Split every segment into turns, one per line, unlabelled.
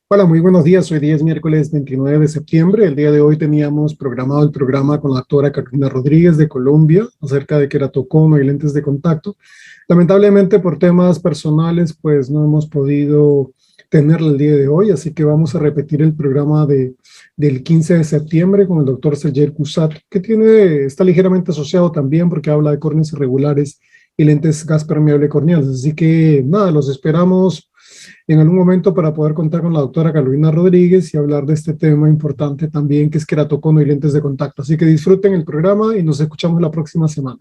Hola, muy buenos días. Hoy día es miércoles 29 de septiembre. El día de hoy teníamos programado el programa con la doctora Carolina Rodríguez de Colombia acerca de queratocono y lentes de contacto. Lamentablemente por temas personales, pues no hemos podido tenerla el día de hoy, así que vamos a repetir el programa del 15 de septiembre con el doctor Sergey Cusato, que está ligeramente asociado también porque habla de córneas irregulares y lentes gas permeable corneales. Así que nada, los esperamos en algún momento para poder contar con la doctora Carolina Rodríguez y hablar de este tema importante también, que es queratocono y lentes de contacto. Así que disfruten el programa y nos escuchamos la próxima semana.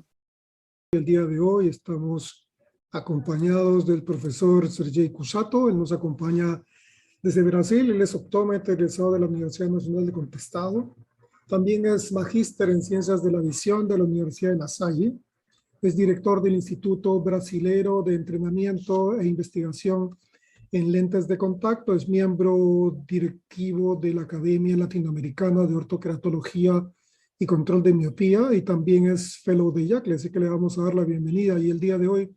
El día de hoy estamos acompañados del profesor Sergey Cusato. Él nos acompaña desde Brasil. Él es optómetra egresado de la Universidad Nacional de Contestado. También es magíster en Ciencias de la Visión de la Universidad de La Salle. Es director del Instituto Brasilero de Entrenamiento e Investigación en lentes de contacto, es miembro directivo de la Academia Latinoamericana de Ortoqueratología y Control de Miopía y también es fellow de IACLE, así que le vamos a dar la bienvenida. Y el día de hoy,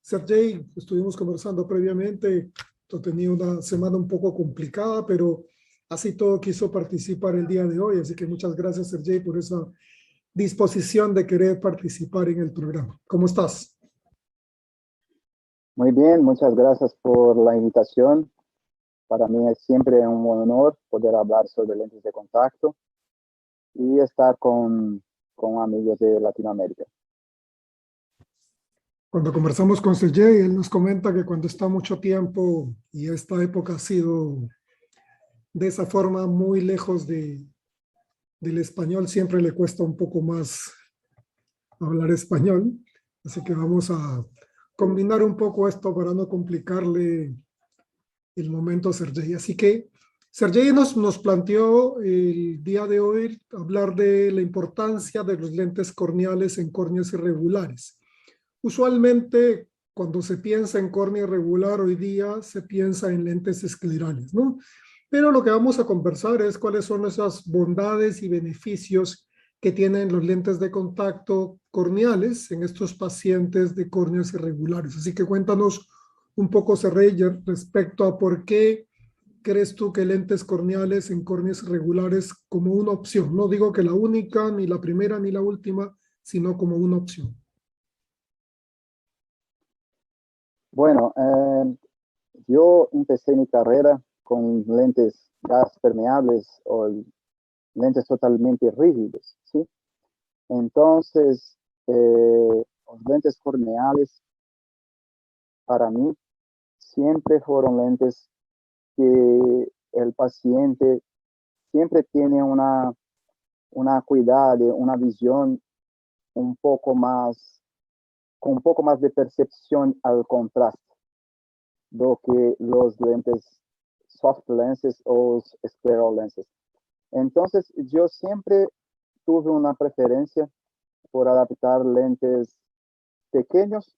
Sergey, estuvimos conversando previamente, tenía una semana un poco complicada, pero así todo quiso participar el día de hoy, así que muchas gracias, Sergey, por esa disposición de querer participar en el programa. ¿Cómo estás?
Muy bien, muchas gracias por la invitación. Para mí es siempre un honor poder hablar sobre lentes de contacto y estar con amigos de Latinoamérica.
Cuando conversamos con Sergey, él nos comenta que cuando está mucho tiempo y esta época ha sido de esa forma muy lejos del español, siempre le cuesta un poco más hablar español. Así que vamos a combinar un poco esto para no complicarle el momento a Sergey. Así que Sergey nos planteó el día de hoy hablar de la importancia de los lentes corneales en córneas irregulares. Usualmente, cuando se piensa en córnea irregular hoy día, se piensa en lentes esclerales, ¿no? Pero lo que vamos a conversar es cuáles son esas bondades y beneficios que tienen los lentes de contacto corneales en estos pacientes de córneas irregulares. Así que cuéntanos un poco, Serreyer, respecto a por qué crees tú que lentes corneales en córneas irregulares como una opción. No digo que la única, ni la primera, ni la última, sino como una opción.
Bueno, yo empecé mi carrera con lentes gas permeables o lentes totalmente rígidos, ¿sí? Entonces, los lentes corneales para mí siempre fueron lentes que el paciente siempre tiene una cuidado, una visión un poco más, con un poco más de percepción al contraste do que los lentes soft lenses o scleral lenses. Entonces, yo siempre tuve una preferencia por adaptar lentes pequeños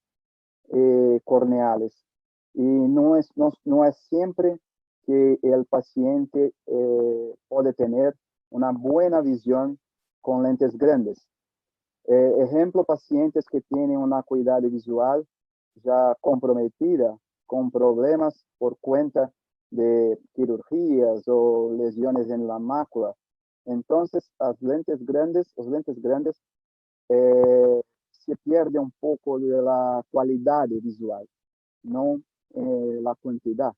corneales. Y no es siempre que el paciente puede tener una buena visión con lentes grandes. Ejemplo, pacientes que tienen una acuidad visual ya comprometida con problemas por cuenta de cirugías o lesiones en la mácula. Entonces, los lentes grandes se pierde un poco de la calidad visual, no la cantidad.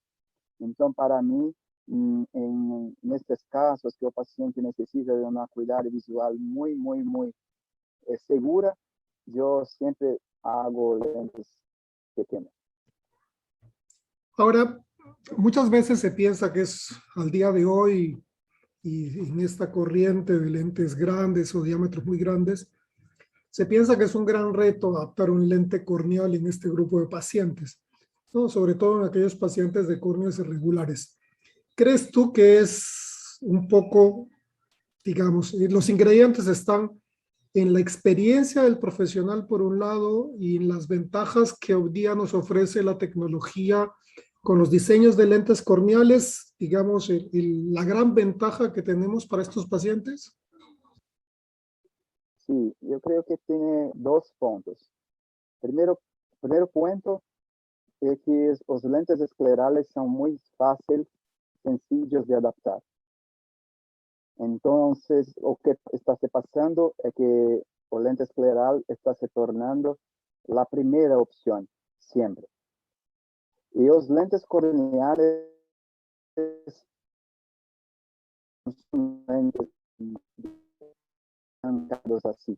Entonces, para mí, en estos casos que el paciente necesita de una cuidado visual muy segura, yo siempre hago lentes pequeños.
Ahora, muchas veces se piensa que es al día de hoy y en esta corriente de lentes grandes o diámetros muy grandes, se piensa que es un gran reto adaptar un lente corneal en este grupo de pacientes, ¿no? Sobre todo en aquellos pacientes de córneas irregulares. ¿Crees tú que es un poco, digamos, los ingredientes están en la experiencia del profesional por un lado y en las ventajas que hoy día nos ofrece la tecnología con los diseños de lentes corneales, digamos, la gran ventaja que tenemos para estos pacientes?
Sí, yo creo que tiene dos puntos. Primero punto es que los lentes esclerales son muy fáciles sencillos de adaptar. Entonces, lo que está se pasando es que el lente escleral está se tornando la primera opción, siempre. Y los lentes corneales son lentes así.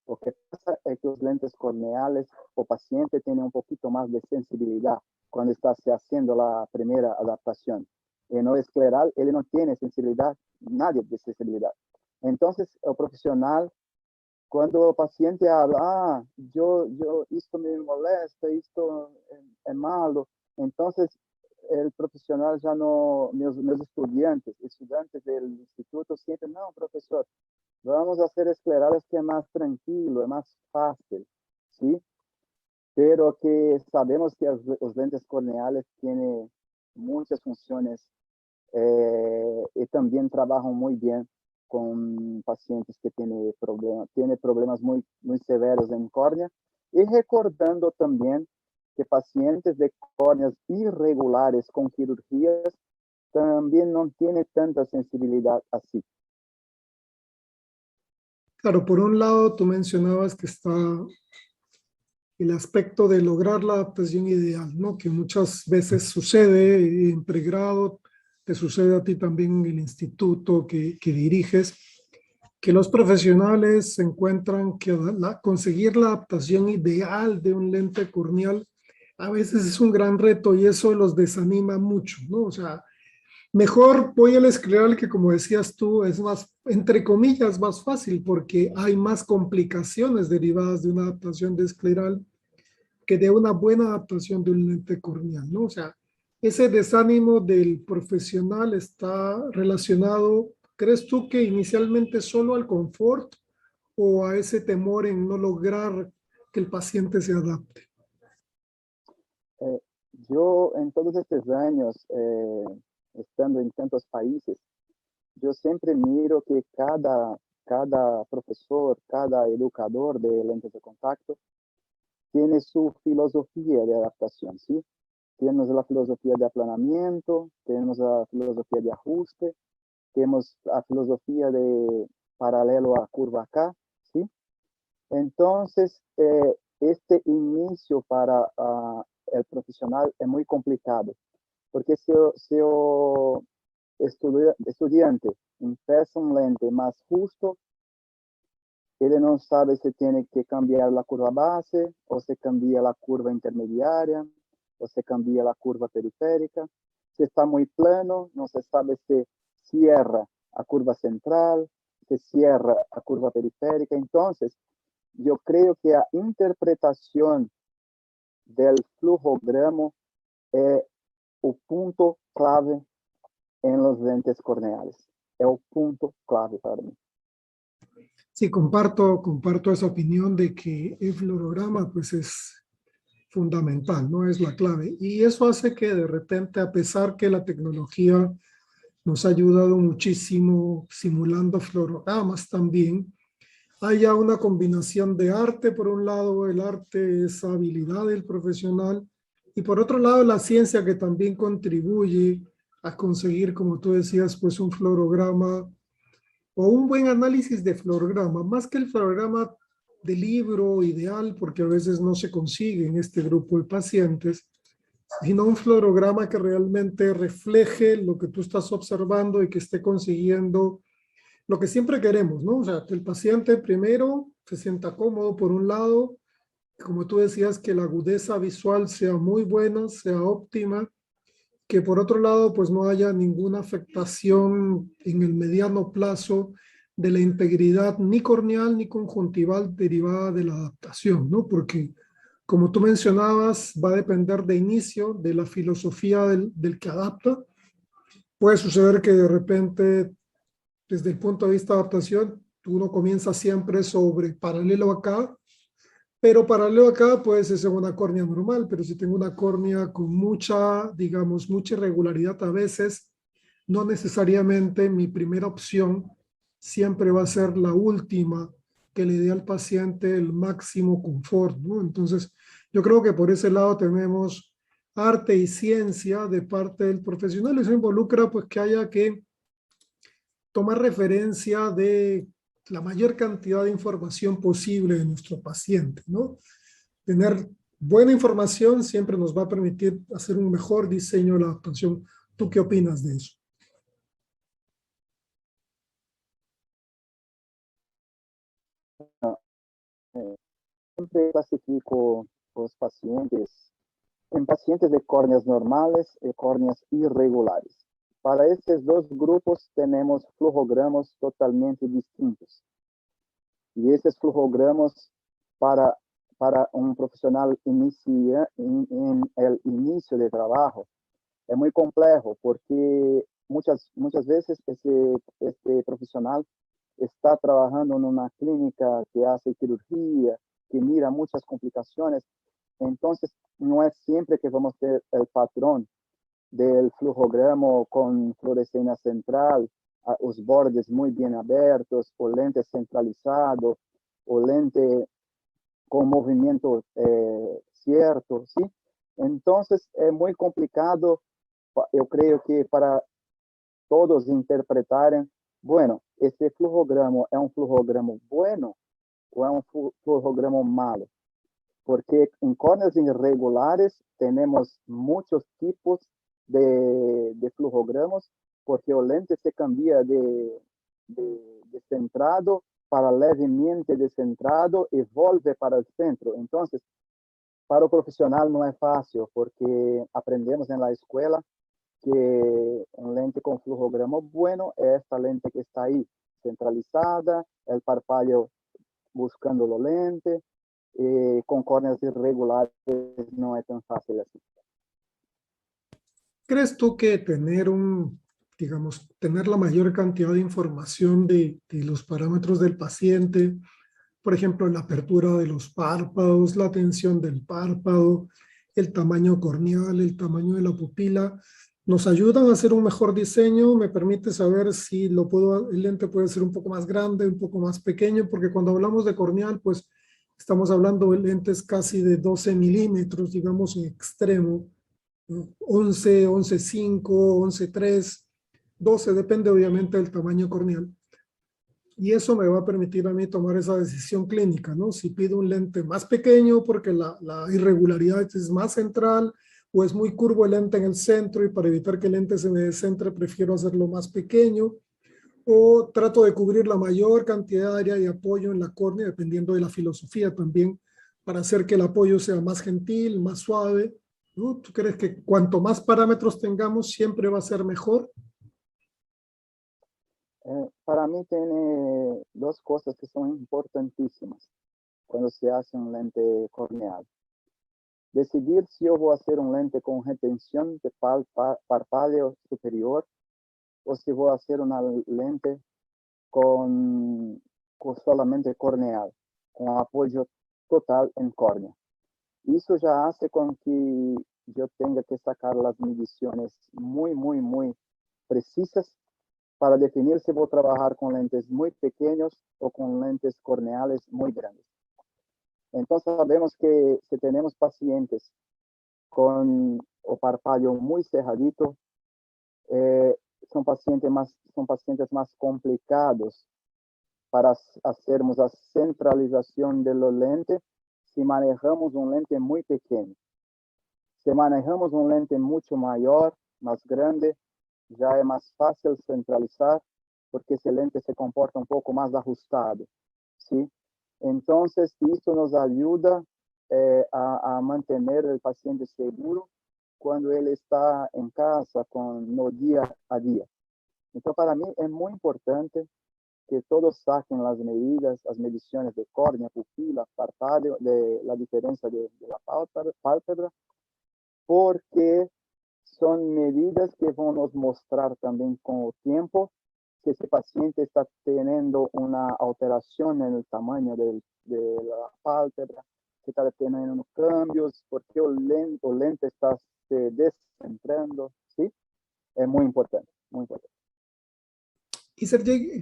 Lo que pasa es que los lentes corneales o paciente tiene un poquito más de sensibilidad cuando está haciendo la primera adaptación. En el escleral, él no tiene sensibilidad, nadie de sensibilidad. Entonces, el profesional, cuando el paciente habla, esto me molesta, esto es malo, entonces el profesional ya no, mis estudiantes del instituto siempre, no, profesor, vamos a hacer esclerales que es más tranquilo, es más fácil, ¿sí? Pero que sabemos que los lentes corneales tienen muchas funciones y también trabajan muy bien con pacientes que tienen problemas muy, muy severos en córnea. Y recordando también que pacientes de córneas irregulares con cirugías también no tienen tanta sensibilidad así.
Claro, por un lado tú mencionabas que está el aspecto de lograr la adaptación ideal, ¿no? Que muchas veces sucede en pregrado, te sucede a ti también en el instituto que diriges, que los profesionales encuentran que conseguir la adaptación ideal de un lente corneal a veces es un gran reto y eso los desanima mucho, ¿no? O sea, mejor voy al escleral que, como decías tú, es más, entre comillas, más fácil porque hay más complicaciones derivadas de una adaptación de escleral que de una buena adaptación de un lente corneal, ¿no? O sea, ese desánimo del profesional está relacionado, ¿crees tú que inicialmente solo al confort o a ese temor en no lograr que el paciente se adapte?
Yo en todos estos años, estando en tantos países, yo siempre miro que cada profesor, cada educador de lentes de contacto tiene su filosofía de adaptación, ¿sí? Tenemos la filosofía de aplanamiento, tenemos la filosofía de ajuste, tenemos la filosofía de paralelo a curva acá, ¿sí? Entonces, este inicio para el profesional es muy complicado, porque si el estudiante empieza un lente más justo, él no sabe si tiene que cambiar la curva base, o se cambia la curva intermediaria, o se cambia la curva periférica. Si está muy plano, no se sabe si cierra a curva central, si cierra a curva periférica. Entonces, yo creo que la interpretación del flujograma es el punto clave en los lentes corneales. Es el punto clave para mí.
Sí, comparto esa opinión de que el fluorograma pues es fundamental, no es la clave. Y eso hace que de repente, a pesar que la tecnología nos ha ayudado muchísimo simulando fluorogramas también, haya una combinación de arte, por un lado, el arte es habilidad del profesional, y por otro lado, la ciencia que también contribuye a conseguir, como tú decías, pues un fluorograma o un buen análisis de fluorograma, más que el fluorograma de libro ideal, porque a veces no se consigue en este grupo de pacientes, sino un fluorograma que realmente refleje lo que tú estás observando y que esté consiguiendo lo que siempre queremos, ¿no? O sea, que el paciente primero se sienta cómodo por un lado, como tú decías, que la agudeza visual sea muy buena, sea óptima, que por otro lado, pues no haya ninguna afectación en el mediano plazo de la integridad ni corneal ni conjuntival derivada de la adaptación, ¿no? Porque, como tú mencionabas, va a depender de inicio de la filosofía del que adapta. Puede suceder que de repente, desde el punto de vista de adaptación, uno comienza siempre sobre paralelo acá, pero paralelo acá puede ser una córnea normal, pero si tengo una córnea con mucha, digamos, mucha irregularidad a veces, no necesariamente mi primera opción siempre va a ser la última que le dé al paciente el máximo confort, ¿no? Entonces, yo creo que por ese lado tenemos arte y ciencia de parte del profesional. Eso involucra pues que haya que tomar referencia de la mayor cantidad de información posible de nuestro paciente, ¿no? Tener buena información siempre nos va a permitir hacer un mejor diseño de la adaptación. ¿Tú qué opinas de eso?
Siempre clasifico los pacientes en pacientes de córneas normales y córneas irregulares. Para estos dos grupos tenemos flujogramas totalmente distintos. Y estos flujogramas para, para un profesional inicia en el inicio de trabajo es muy complejo porque muchas veces este profesional está trabajando en una clínica que hace cirugía, que mira muchas complicaciones. Entonces, no es siempre que vamos a tener el patrón del flujograma con fluorescencia central, los bordes muy bien abiertos, o lente centralizado, o lente con movimiento cierto, ¿sí? Entonces, es muy complicado, yo creo que para todos interpretarem, bueno, esse flujograma é um flujograma bueno ou é um flujograma malo? Porque em córneas irregulares temos muitos tipos de flujogramas, porque o lente se cambia de centrado para levemente descentrado e volve para o centro. Então, para o profissional não é fácil, porque aprendemos na escola que un lente con flujograma bueno es esta lente que está ahí, centralizada, el parpadeo buscando lo lente, con córneas irregulares no es tan fácil así.
¿Crees tú que tener digamos, tener la mayor cantidad de información de los parámetros del paciente, por ejemplo, la apertura de los párpados, la tensión del párpado, el tamaño corneal, el tamaño de la pupila, nos ayudan a hacer un mejor diseño? Me permite saber si el lente puede ser un poco más grande, un poco más pequeño, porque cuando hablamos de corneal, pues estamos hablando de lentes casi de 12 milímetros, digamos, en extremo, 11, 11.5, 11.3, 12, depende obviamente del tamaño corneal. Y eso me va a permitir a mí tomar esa decisión clínica, ¿no? Si pido un lente más pequeño porque la irregularidad es más central, o es muy curvo el lente en el centro y para evitar que el lente se me descentre prefiero hacerlo más pequeño, o trato de cubrir la mayor cantidad de área de apoyo en la córnea, dependiendo de la filosofía también, para hacer que el apoyo sea más gentil, más suave, ¿no? ¿Tú crees que cuanto más parámetros tengamos siempre va a ser mejor?
Para mí tiene dos cosas que son importantísimas cuando se hace un lente corneal. Decidir si yo voy a hacer un lente con retención de parpadeo superior o si voy a hacer una lente con solamente corneal, con apoyo total en córnea. Eso ya hace con que yo tenga que sacar las mediciones muy precisas para definir si voy a trabajar con lentes muy pequeños o con lentes corneales muy grandes. Entonces sabemos que si tenemos pacientes con o parpadeo muy cerradito, son pacientes más complicados para hacermos la centralización de los lentes si manejamos un lente muy pequeño. Si manejamos un lente mucho mayor, más grande, ya es más fácil centralizar porque ese lente se comporta un poco más ajustado, ¿sí? Entonces, eso nos ayuda a mantener el paciente seguro cuando él está en casa no día a día. Entonces, para mí es muy importante que todos saquen las mediciones de córnea, pupila, parpadeo, de la diferencia de la pálpebra, porque son medidas que van a mostrar también con el tiempo si ese paciente está teniendo una alteración en el tamaño de la pálpebra, si está teniendo cambios, porque el lente está se descentrando, ¿sí? Es muy importante, muy importante.
Y Sergey,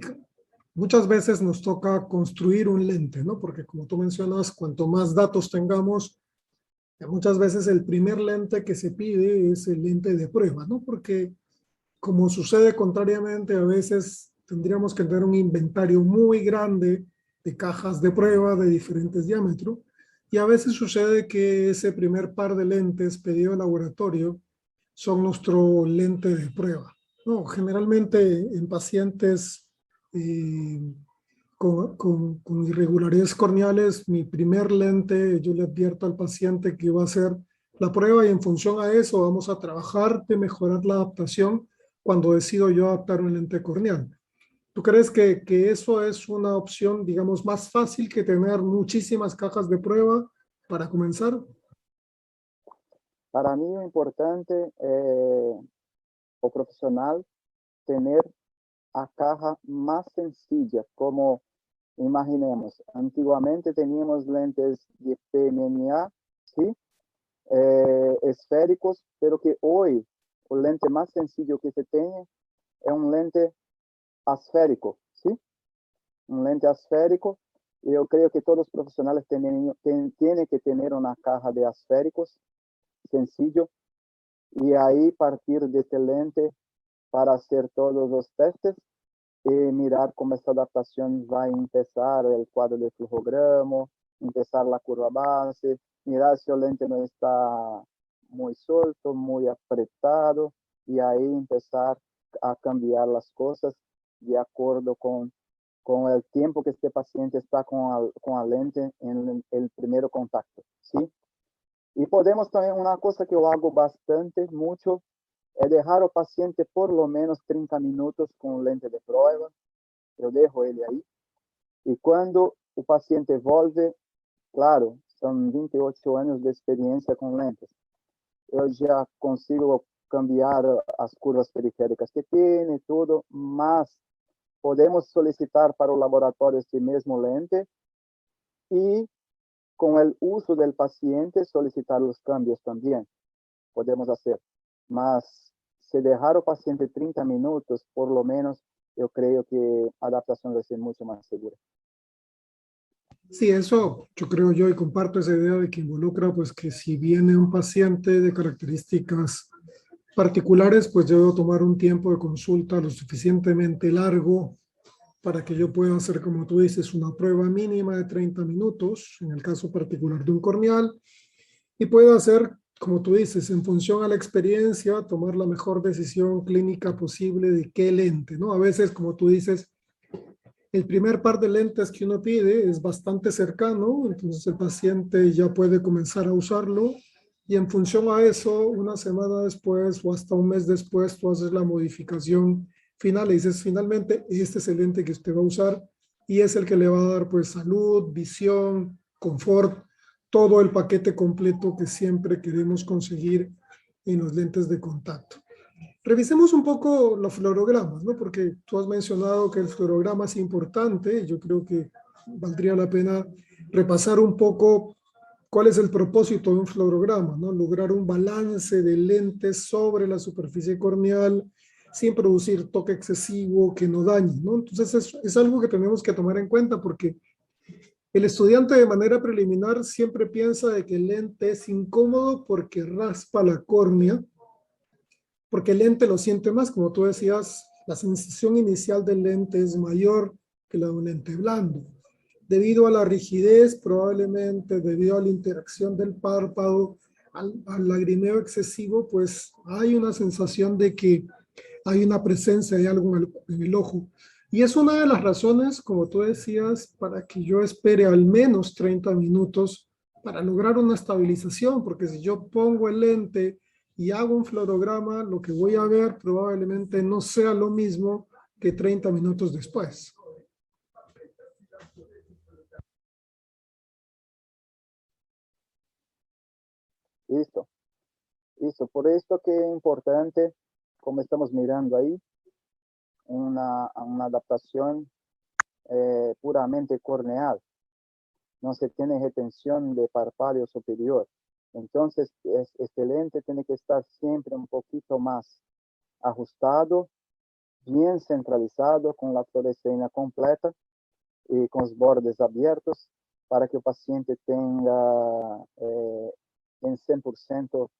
muchas veces nos toca construir un lente, ¿no? Porque como tú mencionas, cuanto más datos tengamos, Muchas veces el primer lente que se pide es el lente de prueba, ¿no? Porque como sucede contrariamente, a veces tendríamos que tener un inventario muy grande de cajas de prueba de diferentes diámetros y a veces sucede que ese primer par de lentes pedido al laboratorio son nuestro lente de prueba. No, generalmente en pacientes eh, con irregularidades corneales, mi primer lente, yo le advierto al paciente que va a hacer la prueba y en función a eso vamos a trabajar de mejorar la adaptación cuando decido yo adaptar un lente corneal. ¿Tú crees que eso es una opción, digamos, más fácil que tener muchísimas cajas de prueba para comenzar?
Para mí lo importante o profesional tener a caja más sencilla, como imaginemos, antiguamente teníamos lentes de PMMA, ¿sí? Esféricos, pero que hoy el lente más sencillo que se tiene es un lente asférico, ¿sí? Un lente asférico. Yo creo que todos los profesionales tienen que tener una caja de asféricos sencillo y ahí partir de este lente para hacer todos los testes y mirar cómo esta adaptación va a empezar el cuadro de flujograma, empezar la curva base, mirar si el lente no está muy suelto, muy apretado, y ahí empezar a cambiar las cosas de acuerdo con el tiempo que este paciente está con la lente en el primer contacto, ¿sí? Y podemos también, una cosa que yo hago bastante, mucho, es dejar al paciente por lo menos 30 minutos con lente de prueba. Yo dejo él ahí. Y cuando el paciente vuelve, claro, son 28 años de experiencia con lentes. Yo ya consigo cambiar las curvas periféricas que tiene, todo, más podemos solicitar para el laboratorio este mismo lente y con el uso del paciente solicitar los cambios también. Podemos hacer. Mas si dejar al paciente 30 minutos, por lo menos, yo creo que la adaptación va a ser mucho más segura.
Sí, eso yo creo yo y comparto esa idea de que involucra pues que si viene un paciente de características particulares, pues yo debo tomar un tiempo de consulta lo suficientemente largo para que yo pueda hacer, como tú dices, una prueba mínima de 30 minutos, en el caso particular de un corneal, y pueda hacer, como tú dices, en función a la experiencia, tomar la mejor decisión clínica posible de qué lente, ¿no? A veces, como tú dices, el primer par de lentes que uno pide es bastante cercano, entonces el paciente ya puede comenzar a usarlo y en función a eso, una semana después o hasta un mes después, tú haces la modificación final y dices, finalmente, este es el lente que usted va a usar y es el que le va a dar pues salud, visión, confort, todo el paquete completo que siempre queremos conseguir en los lentes de contacto. Revisemos un poco los fluorogramas, ¿no? Porque tú has mencionado que el fluorograma es importante. Yo creo que valdría la pena repasar un poco cuál es el propósito de un fluorograma, ¿no? Lograr un balance de lentes sobre la superficie corneal sin producir toque excesivo que no dañe, ¿no? Entonces es algo que tenemos que tomar en cuenta porque el estudiante de manera preliminar siempre piensa de que el lente es incómodo porque raspa la córnea, porque el lente lo siente más, como tú decías, la sensación inicial del lente es mayor que la de un lente blando. Debido a la rigidez, probablemente debido a la interacción del párpado, al lagrimeo excesivo, pues hay una sensación de que hay una presencia de algo en el ojo. Y es una de las razones, como tú decías, para que yo espere al menos 30 minutos para lograr una estabilización, porque si yo pongo el lente y hago un fluorograma, lo que voy a ver probablemente no sea lo mismo que 30 minutos después.
Listo, listo. Por esto que es importante, como estamos mirando ahí, una adaptación puramente corneal. No se tiene retención de parpadeo superior. Entonces, este lente tiene que estar siempre un poquito más ajustado, bien centralizado, con la fluoresceína completa y con los bordes abiertos para que el paciente tenga en 100%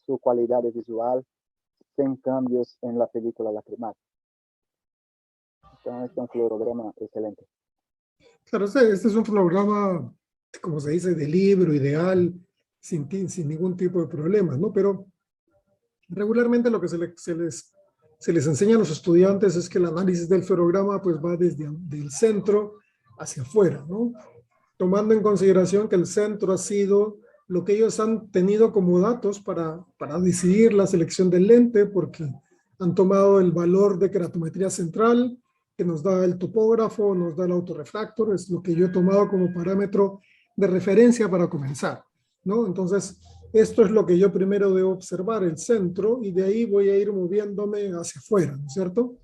su calidad visual sin cambios en la película lacrimal. Entonces, es un fluorograma excelente.
Claro, este es un fluorograma, como se dice, de libro, ideal, sin ningún tipo de problema, ¿no? Pero regularmente lo que se les enseña a los estudiantes es que el análisis del fluorograma pues va desde el centro hacia afuera, ¿no? Tomando en consideración que el centro ha sido lo que ellos han tenido como datos para decidir la selección del lente, porque han tomado el valor de keratometría central, que nos da el topógrafo, nos da el autorrefractor, es lo que yo he tomado como parámetro de referencia para comenzar, ¿no? Entonces, esto es lo que yo primero debo observar, el centro, y de ahí voy a ir moviéndome hacia afuera, ¿no es cierto?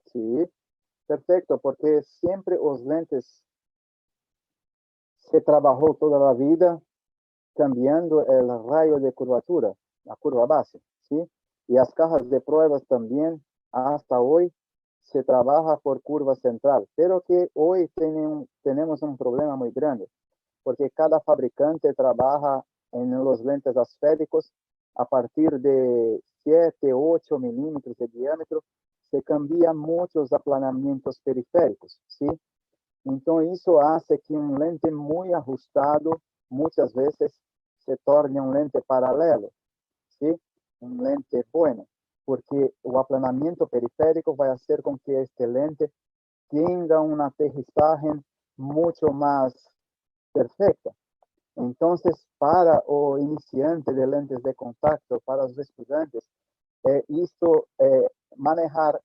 Sí, perfecto, porque siempre los lentes se trabajó toda la vida cambiando el rayo de curvatura, la curva base, ¿sí? Y las cajas de pruebas también, hasta hoy, se trabaja por curva central, pero que hoy tenemos un problema muy grande, porque cada fabricante trabaja en los lentes asféricos a partir de 7, 8 milímetros de diámetro, se cambian muchos aplanamientos periféricos, ¿sí? Entonces, eso hace que un lente muy ajustado muchas veces se torne un lente paralelo, ¿sí? Un lente bueno, porque el aplanamiento periférico va a hacer con que este lente tenga un aterrizaje mucho más perfecta. Entonces, para o iniciante de lentes de contacto, para los estudiantes, esto manejar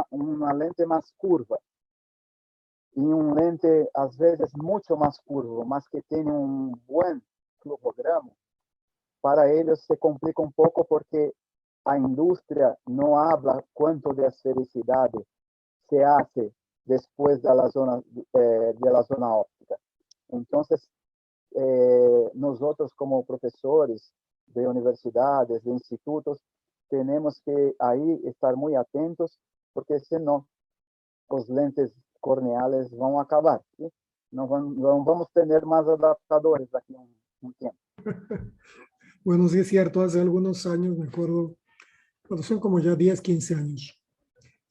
una lente más curva y un lente, a veces, mucho más curvo, más que tiene un buen flujograma, para ellos se complica un poco porque la industria no habla cuánto de esfericidad se hace después de la zona óptica. Entonces, nosotros como profesores de universidades, de institutos, tenemos que ahí estar muy atentos, porque si no, los lentes corneales van a acabar, ¿sí? No vamos a tener más adaptadores aquí un tiempo.
Bueno, sí es cierto, hace algunos años, me acuerdo, cuando son como ya 10, 15 años,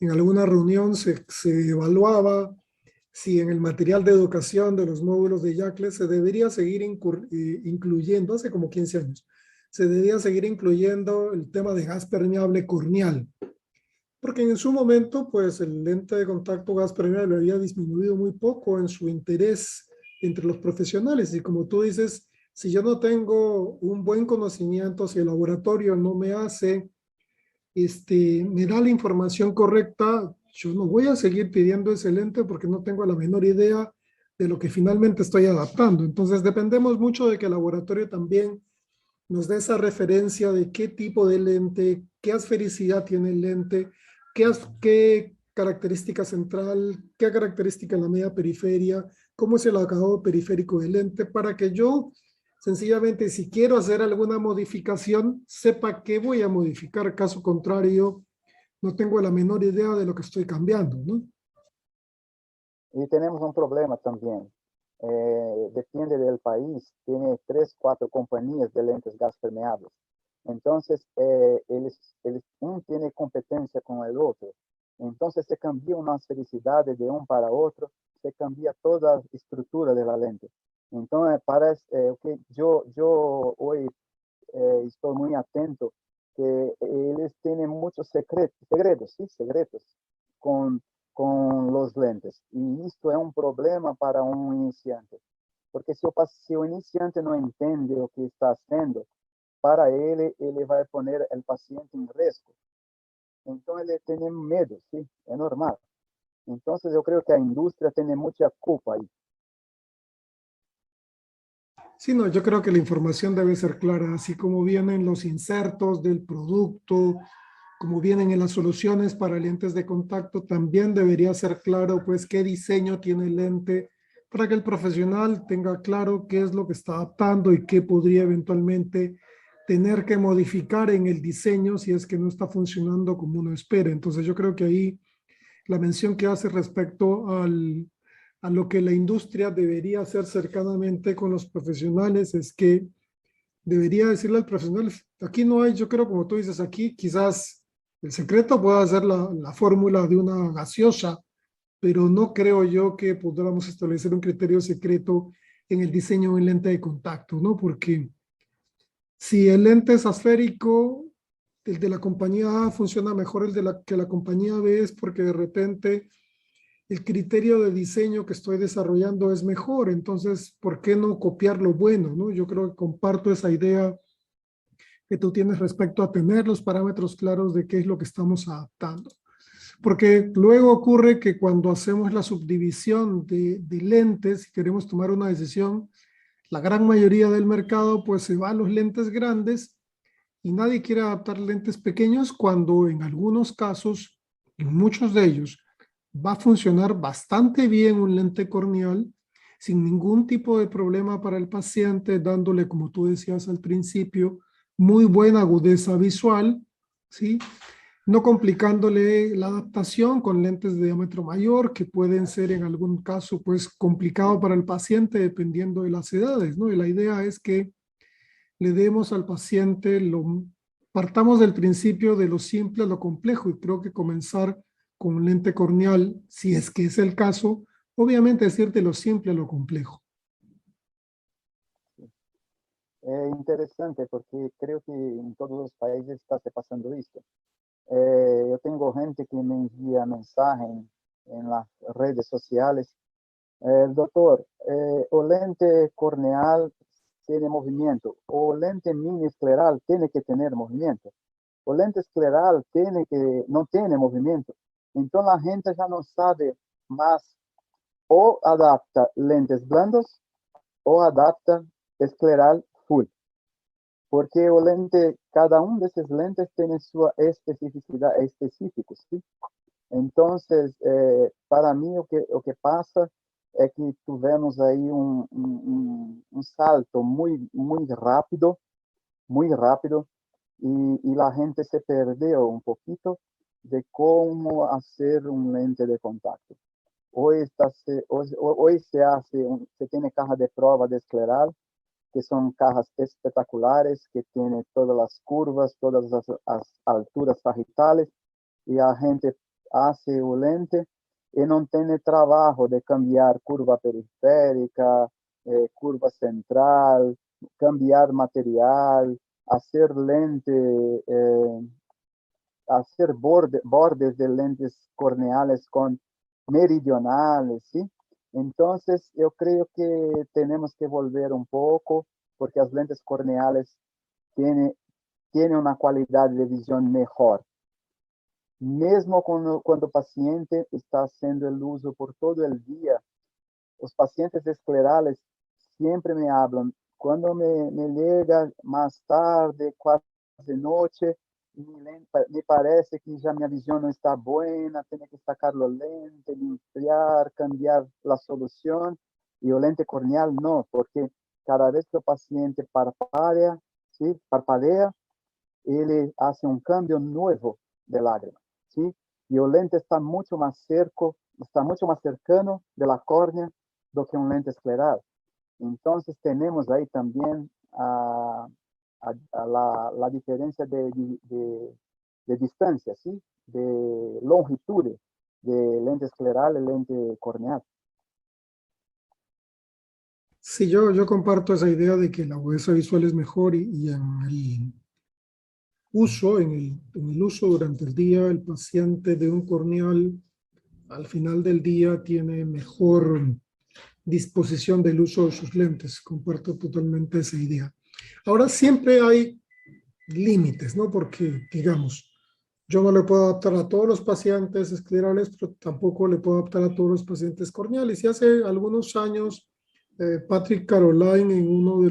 en alguna reunión se evaluaba si en el material de educación de los módulos de YACLE se debería seguir incluyendo, hace como 15 años, se debería seguir incluyendo el tema de gas permeable corneal, porque en su momento, pues el lente de contacto gas permeable había disminuido muy poco en su interés entre los profesionales, y como tú dices, si yo no tengo un buen conocimiento, si el laboratorio no me hace, me da la información correcta, yo no voy a seguir pidiendo ese lente porque no tengo la menor idea de lo que finalmente estoy adaptando. Entonces dependemos mucho de que el laboratorio también nos dé esa referencia de qué tipo de lente, qué asfericidad tiene el lente, qué característica central, qué característica en la media periferia, cómo es el acabado periférico del lente, para que yo sencillamente, si quiero hacer alguna modificación, sepa qué voy a modificar. Caso contrario, no tengo la menor idea de lo que estoy cambiando, ¿no?
Y tenemos un problema también. Depende del país, tiene 3, 4 compañías de lentes gas permeables. Entonces, uno tiene competencia con el otro. Entonces, se cambia una felicidad de un para otro, se cambia toda la estructura de la lente. Entonces, okay, yo hoy estoy muy atento que ellos tienen muchos secretos, ¿sí? Secretos con los lentes. Y esto es un problema para un iniciante. Porque si el iniciante no entiende lo que está haciendo, para él va a poner el paciente en riesgo. Entonces, él tiene miedo, ¿sí? Es normal. Entonces, yo creo que la industria tiene mucha culpa ahí.
Sí, no, yo creo que la información debe ser clara, así como vienen los insertos del producto, como vienen en las soluciones para lentes de contacto, también debería ser claro, pues, qué diseño tiene el lente para que el profesional tenga claro qué es lo que está adaptando y qué podría eventualmente tener que modificar en el diseño si es que no está funcionando como uno espera. Entonces, yo creo que ahí la mención que hace respecto a lo que la industria debería hacer cercanamente con los profesionales es que debería decirle al profesional, aquí no hay, yo creo, como tú dices, aquí quizás el secreto pueda ser la fórmula de una gaseosa, pero no creo yo que podamos establecer un criterio secreto en el diseño de un lente de contacto, ¿no? Porque si el lente es esférico, el de la compañía A funciona mejor que la compañía B, es porque de repente el criterio de diseño que estoy desarrollando es mejor. Entonces, ¿por qué no copiar lo bueno, no? Yo creo que comparto esa idea que tú tienes respecto a tener los parámetros claros de qué es lo que estamos adaptando. Porque luego ocurre que cuando hacemos la subdivisión de lentes y queremos tomar una decisión, la gran mayoría del mercado pues se va a los lentes grandes y nadie quiere adaptar lentes pequeños cuando en algunos casos, en muchos de ellos, va a funcionar bastante bien un lente corneal sin ningún tipo de problema para el paciente, dándole, como tú decías al principio, muy buena agudeza visual, ¿sí? No complicándole la adaptación con lentes de diámetro mayor, que pueden ser en algún caso pues complicado para el paciente dependiendo de las edades, ¿no? Y la idea es que le demos al paciente, partamos del principio de lo simple a lo complejo, y creo que comenzar con un lente corneal, si es que es el caso, obviamente decir de lo simple a lo complejo.
Interesante porque creo que en todos los países está pasando esto. Yo tengo gente que me envía mensajes en las redes sociales. Doctor, o lente corneal tiene movimiento, o lente mini escleral tiene que tener movimiento, o lente escleral no tiene movimiento. Entonces la gente ya no sabe más, o adapta lentes blandos o adapta escleral full. Porque o lente, cada uno de esos lentes tiene su especificidad específica, ¿sí? Entonces, para mí lo que pasa es que tuvimos ahí un salto muy rápido, y la gente se perdió un poquito de cómo hacer un lente de contacto. Hoy se tiene caja de prueba de escleral, que son cajas espectaculares, que tienen todas las curvas, todas las alturas sagitales, y la gente hace o lente y no tiene trabajo de cambiar curva periférica, curva central, cambiar material, hacer lente, hacer bordes de lentes corneales con meridionales, ¿sí? Entonces, yo creo que tenemos que volver un poco, porque las lentes corneales tienen una calidad de visión mejor. Mesmo cuando el paciente está haciendo el uso por todo el día, los pacientes esclerales siempre me hablan, cuando me llega más tarde, casi de noche, me parece que ya mi visión no está buena, tengo que sacar los lentes, limpiar, cambiar la solución, y el lente corneal no, porque cada vez que el paciente parpadea, ¿sí? Él hace un cambio nuevo de lágrima, ¿sí? Y el lente está mucho más cercano de la córnea do que un lente escleral. Entonces tenemos ahí también la diferencia de distancia, ¿sí? De longitud de lente escleral y lente corneal.
Sí, yo comparto esa idea de que la agudeza visual es mejor y en el uso, en el uso durante el día, el paciente de un corneal al final del día tiene mejor disposición del uso de sus lentes. Comparto totalmente esa idea. Ahora siempre hay límites, ¿no? Porque, digamos, yo no le puedo adaptar a todos los pacientes esclerales, pero tampoco le puedo adaptar a todos los pacientes corneales. Y hace algunos años, Patrick Caroline, en uno de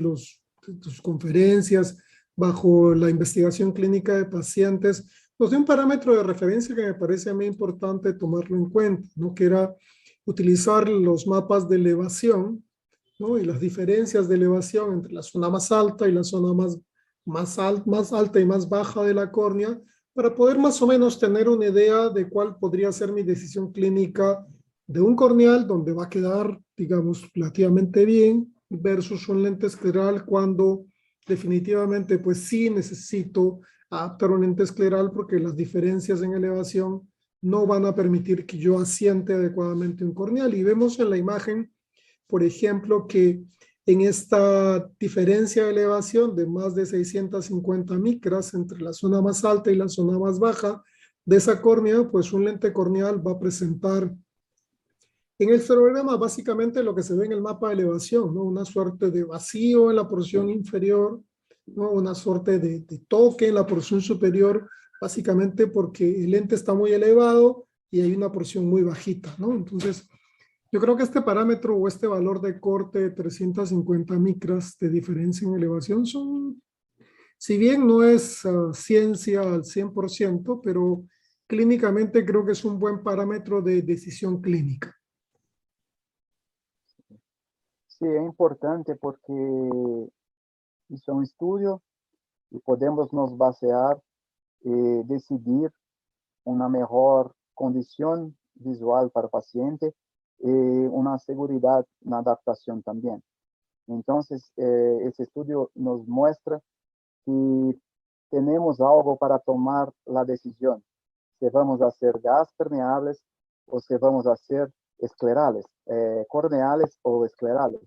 sus conferencias, bajo la investigación clínica de pacientes, nos dio un parámetro de referencia que me parece a mí importante tomarlo en cuenta, ¿no? Que era utilizar los mapas de elevación, ¿no? Y las diferencias de elevación entre la zona más alta y la zona más alta y más baja de la córnea, para poder más o menos tener una idea de cuál podría ser mi decisión clínica de un corneal donde va a quedar, digamos, relativamente bien, versus un lente escleral cuando definitivamente pues sí necesito adaptar un lente escleral porque las diferencias en elevación no van a permitir que yo asiente adecuadamente un corneal. Y vemos en la imagen, por ejemplo, que en esta diferencia de elevación de más de 650 micras entre la zona más alta y la zona más baja de esa córnea, pues un lente corneal va a presentar en el fluorograma básicamente lo que se ve en el mapa de elevación, ¿no? Una suerte de vacío en la porción inferior, ¿no? Una suerte de toque en la porción superior, básicamente porque el lente está muy elevado y hay una porción muy bajita, ¿no? Entonces, yo creo que este parámetro o este valor de corte de 350 micras de diferencia en elevación son, si bien no es ciencia al 100%, pero clínicamente creo que es un buen parámetro de decisión clínica.
Sí, es importante porque hizo un estudio y podemos nos basear y decidir una mejor condición visual para el paciente y una seguridad en adaptación también. Entonces, ese estudio nos muestra que tenemos algo para tomar la decisión, si vamos a hacer gas permeables o si vamos a hacer esclerales, corneales o esclerales.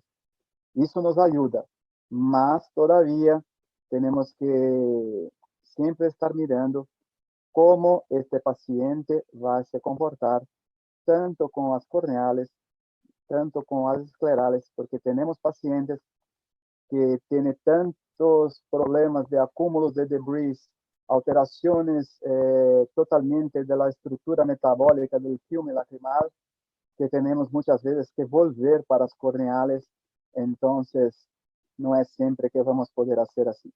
Eso nos ayuda, más todavía tenemos que siempre estar mirando cómo este paciente va a se comportar tanto con las corneales, tanto con las esclerales, porque tenemos pacientes que tienen tantos problemas de acúmulos de debris, alteraciones totalmente de la estructura metabólica del filme lacrimal, que tenemos muchas veces que volver para las corneales. Entonces, no es siempre que vamos a poder hacer así.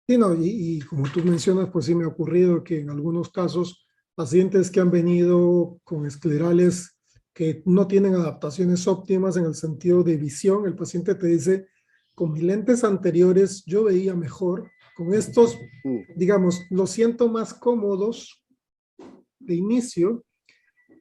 Sí, no, y como tú mencionas, pues sí me ha ocurrido que en algunos casos pacientes que han venido con esclerales que no tienen adaptaciones óptimas en el sentido de visión, el paciente te dice, con mis lentes anteriores yo veía mejor, con estos,
Sí,
digamos, los siento más cómodos de inicio,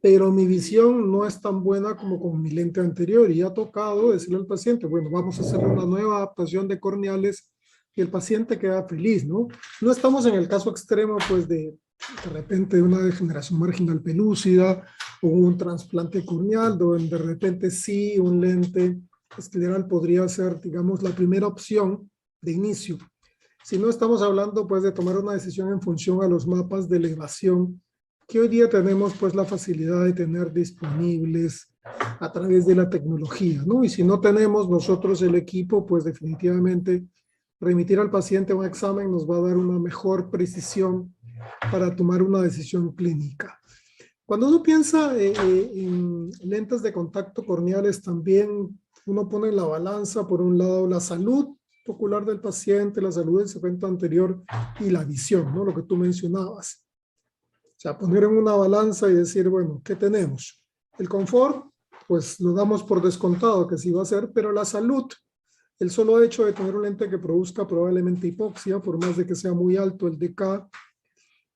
pero mi visión no es tan buena como con mi lente anterior y ha tocado decirle al paciente, bueno, vamos a hacer una nueva adaptación de corneales y el paciente queda feliz, ¿no? No estamos en el caso extremo, pues, de repente de una degeneración marginal pelúcida o un trasplante corneal, donde de repente sí un lente escleral podría ser, digamos, la primera opción de inicio. Si no estamos hablando, pues, de tomar una decisión en función a los mapas de elevación que hoy día tenemos, pues, la facilidad de tener disponibles a través de la tecnología, ¿no? Y si no tenemos nosotros el equipo, pues definitivamente remitir al paciente a un examen nos va a dar una mejor precisión para tomar una decisión clínica. Cuando uno piensa en lentes de contacto corneales, también uno pone en la balanza, por un lado, la salud ocular del paciente, la salud del segmento anterior y la visión, ¿no? Lo que tú mencionabas. O sea, poner en una balanza y decir, bueno, ¿qué tenemos? El confort, pues lo damos por descontado que sí va a ser, pero la salud, el solo hecho de tener un lente que produzca probablemente hipoxia, por más de que sea muy alto el DK,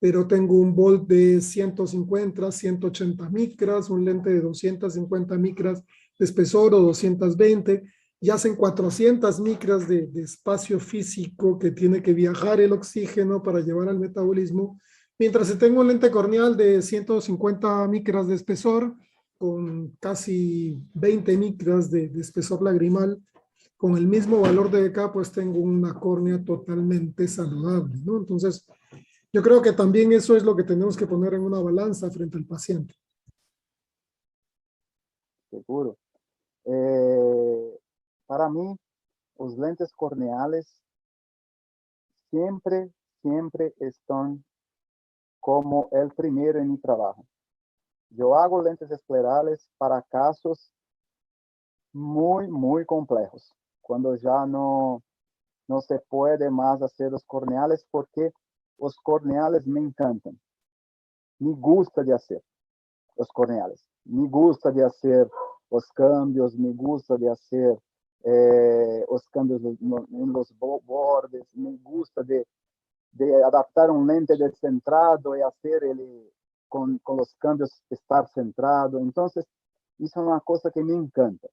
pero tengo un volt de 150, 180 micras, un lente de 250 micras de espesor o 220, ya hacen 400 micras de espacio físico que tiene que viajar el oxígeno para llevar al metabolismo, mientras que tengo un lente corneal de 150 micras de espesor, con casi 20 micras de espesor lagrimal, con el mismo valor de DK, pues tengo una córnea totalmente saludable, ¿no? Entonces, yo creo que también eso es lo que tenemos que poner en una balanza frente al paciente.
seguro. Para mí, los lentes corneales siempre, siempre están como el primero en mi trabajo. Yo hago lentes esclerales para casos muy, muy complejos, cuando ya no se puede más hacer los corneales, porque los corneales me encantan. Me gusta de hacer los corneales. Me gusta de hacer los cambios, me gusta de hacer los cambios en los bordes, me gusta de adaptar un lente descentrado y hacer ele con los cambios estar centrado. Entonces, eso es una cosa que me encanta.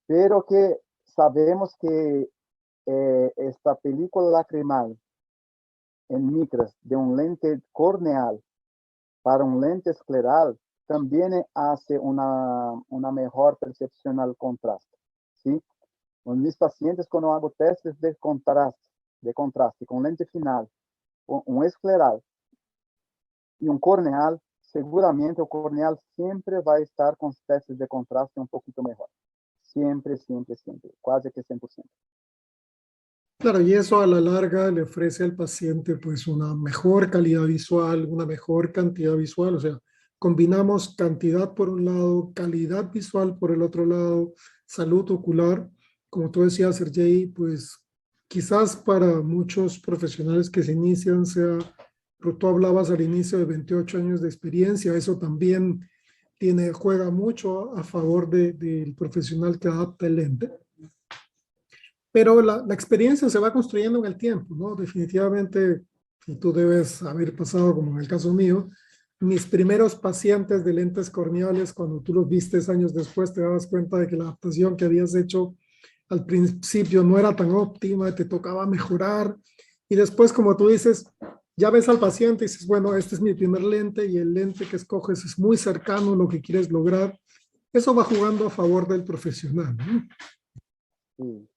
Pero que sabemos que esta película lacrimal en micras de un lente corneal para un lente escleral también hace una mejor percepción al contraste, ¿sí? En mis pacientes, cuando hago testes de contraste con lente final, un escleral y un corneal, seguramente el corneal siempre va a estar con testes de contraste un poquito mejor. Siempre, siempre, siempre, casi que 100%.
Claro, y eso a la larga le ofrece al paciente pues una mejor calidad visual, una mejor cantidad visual, o sea, combinamos cantidad por un lado, calidad visual por el otro lado, salud ocular, como tú decías, Sergey, pues quizás para muchos profesionales que se inician sea, pero tú hablabas al inicio de 28 años de experiencia, eso también juega mucho a favor del profesional que adapta el lente. Pero la experiencia se va construyendo en el tiempo, ¿no? Definitivamente, y tú debes haber pasado, como en el caso mío, mis primeros pacientes de lentes corneales, cuando tú los vistes años después, te dabas cuenta de que la adaptación que habías hecho al principio no era tan óptima, te tocaba mejorar. Y después, como tú dices, ya ves al paciente y dices, bueno, este es mi primer lente y el lente que escoges es muy cercano a lo que quieres lograr. Eso va jugando a favor del profesional, ¿no?
Sí.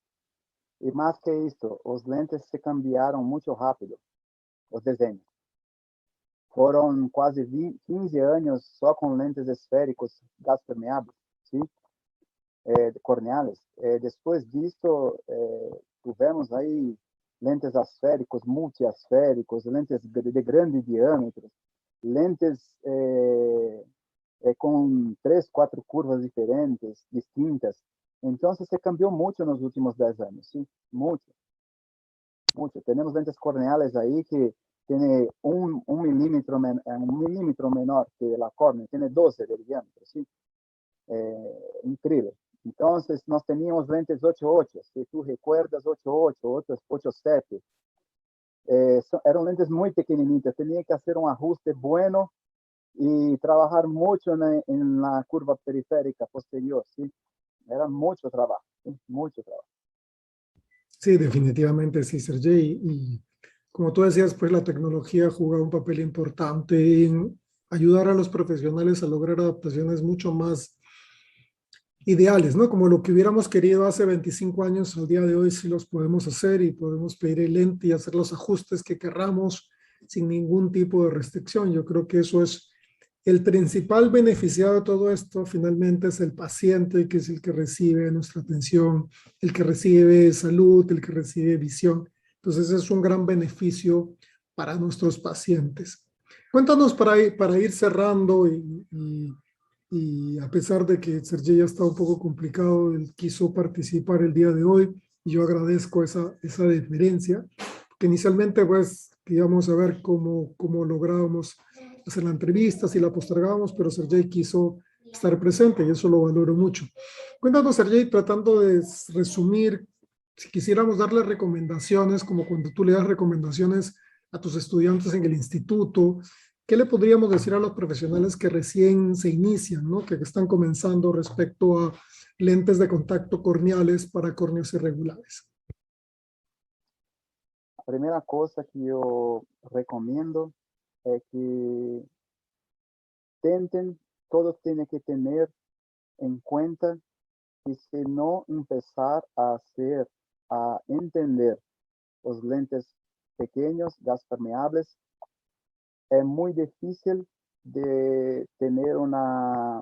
Y más que esto, los lentes se cambiaron mucho rápido, los diseños. Fueron casi 15 años só con lentes esféricos gas permeables, ¿sí? Corneales. Después de esto, tuvimos ahí lentes asféricos, multiasféricos, lentes de grande diámetro, lentes con 3, 4 curvas diferentes, distintas. Entonces se cambió mucho en los últimos 10 años, ¿sí? Mucho, mucho. Tenemos lentes corneales ahí que tiene un milímetro menor que la córnea, tiene 12 de diámetro, ¿sí? Increíble. Entonces, nós teníamos lentes 8.8, si tú recuerdas, 8.8, 8.7. Eran lentes muy pequeñitas, tenía que hacer un ajuste bueno y trabajar mucho en la curva periférica posterior, ¿sí? Era mucho trabajo, ¿sí? Mucho trabajo.
Sí, definitivamente sí, Sergey. Y como tú decías, pues la tecnología juega un papel importante en ayudar a los profesionales a lograr adaptaciones mucho más ideales, ¿no? Como lo que hubiéramos querido hace 25 años, al día de hoy sí los podemos hacer y podemos pedir el lente y hacer los ajustes que querramos sin ningún tipo de restricción. Yo creo que eso es el principal beneficiado de todo esto, finalmente es el paciente, que es el que recibe nuestra atención, el que recibe salud, el que recibe visión. Entonces es un gran beneficio para nuestros pacientes. Cuéntanos para ir cerrando y a pesar de que Sergey ya está un poco complicado, él quiso participar el día de hoy y yo agradezco esa deferencia, que inicialmente pues íbamos a ver cómo lográbamos hacer la entrevista, si la postergábamos, pero Sergey quiso estar presente y eso lo valoro mucho. Cuéntanos, Sergey, tratando de resumir, si quisiéramos darle recomendaciones, como cuando tú le das recomendaciones a tus estudiantes en el instituto, ¿qué le podríamos decir a los profesionales que recién se inician, ¿no? Que están comenzando respecto a lentes de contacto corneales para córneas irregulares?
La primera cosa que yo recomiendo es que todos tienen que tener en cuenta que si no empezar a entender los lentes pequeños, gas permeables, es muy difícil de tener una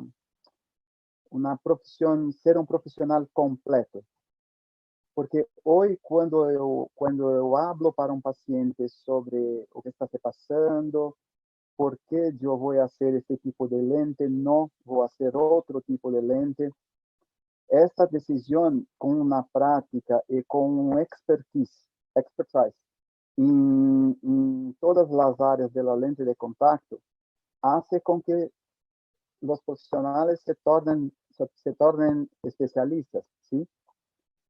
profesión, ser un profesional completo. Porque hoy, cuando yo hablo para un paciente sobre lo que está se pasando, por qué yo voy a hacer este tipo de lente, no voy a hacer otro tipo de lente, esta decisión con una práctica y con un expertise en todas las áreas de la lente de contacto, hace con que los profesionales se tornen especialistas, ¿sí?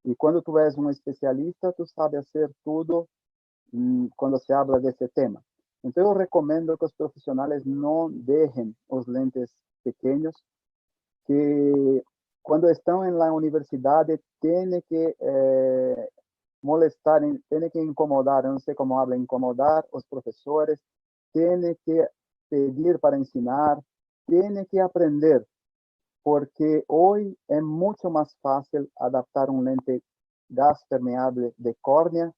Y cuando tú eres un especialista, tú sabes hacer todo cuando se habla de este tema. Entonces yo recomiendo que los profesionales no dejen los lentes pequeños, que cuando están en la universidad tienen que molestar, tienen que incomodar, no sé cómo habla, incomodar los profesores, tienen que pedir para enseñar, tienen que aprender, porque hoy es mucho más fácil adaptar un lente gas permeable de córnea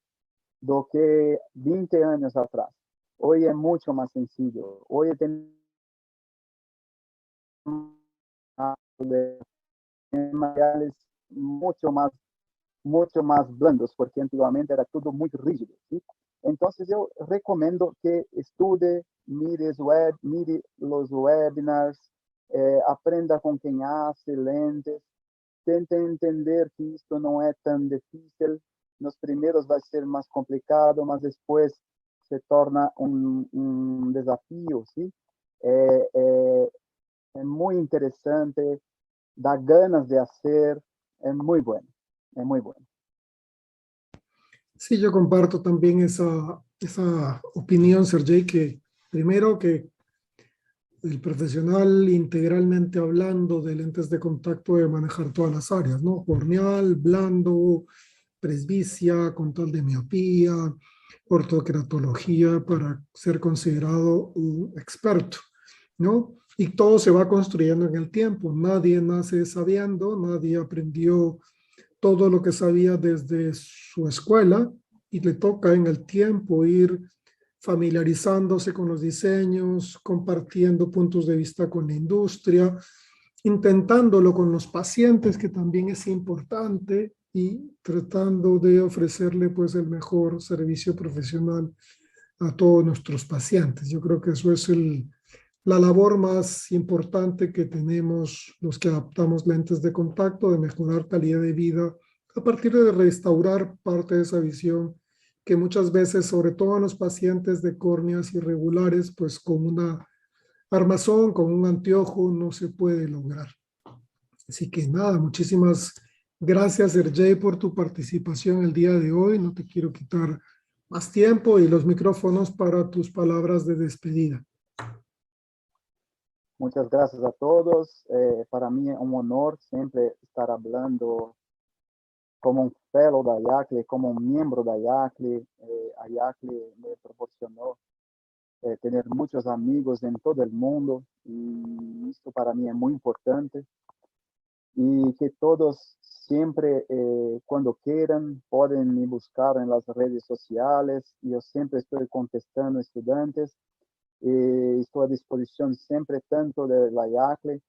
do que 20 años atrás. Hoy es mucho más sencillo. Hoy tenemos materiales mucho más blandos, porque antiguamente era todo muy rígido, ¿sí? Entonces yo recomiendo que estudie, mire los webinars, aprenda con quien hace lentes, tente entender que esto no es tan difícil. Los primeros va a ser más complicado, mas después se torna un desafío, ¿sí? Es muy interesante, da ganas de hacer, es muy bueno, es muy bueno.
Sí, yo comparto también esa opinión, Sergey, que primero que el profesional integralmente hablando de lentes de contacto debe manejar todas las áreas, ¿no? Corneal, blando, presbicia, control de miopía, ortoqueratología para ser considerado un experto, ¿no? Y todo se va construyendo en el tiempo. Nadie nace sabiendo, nadie aprendió todo lo que sabía desde su escuela y le toca en el tiempo ir familiarizándose con los diseños, compartiendo puntos de vista con la industria, intentándolo con los pacientes, que también es importante, y tratando de ofrecerle pues el mejor servicio profesional a todos nuestros pacientes. Yo creo que eso es la labor más importante que tenemos los que adaptamos lentes de contacto, de mejorar calidad de vida a partir de restaurar parte de esa visión que muchas veces, sobre todo en los pacientes de córneas irregulares, pues con una armazón, con un anteojo no se puede lograr. Así que nada, muchísimas gracias, Sergey, por tu participación el día de hoy. No te quiero quitar más tiempo y los micrófonos para tus palabras de despedida.
Muchas gracias a todos. Para mí es un honor siempre estar hablando como un fellow de IACLE, como un miembro de IACLE. IACLE me proporcionó tener muchos amigos en todo el mundo y esto para mí es muy importante. Y que todos siempre, cuando quieran, pueden me buscar en las redes sociales. Yo siempre estoy contestando a estudiantes. Estou à disposição sempre tanto da IACLE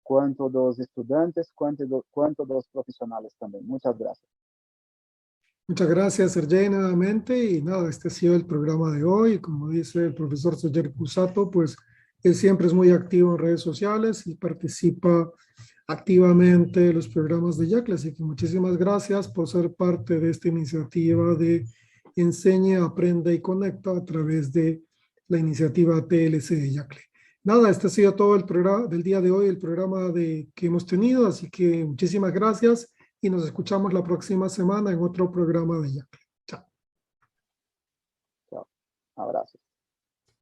quanto dos estudantes, quanto dos profissionais também. Muchas gracias.
Muchas gracias, Sergey, nuevamente. Y nada, este ha sido el programa de hoy. Como dice el profesor Sergey Cusato, pues él siempre es muy activo en redes sociales y participa activamente en los programas de IACLE. Así que muchísimas gracias por ser parte de esta iniciativa de Enseña, Aprenda y Conecta a través de la iniciativa TLC de IACLE. Nada, este ha sido todo el programa del día de hoy, el programa que hemos tenido. Así que muchísimas gracias y nos escuchamos la próxima semana en otro programa de IACLE. Chao.
Chao. Abrazos.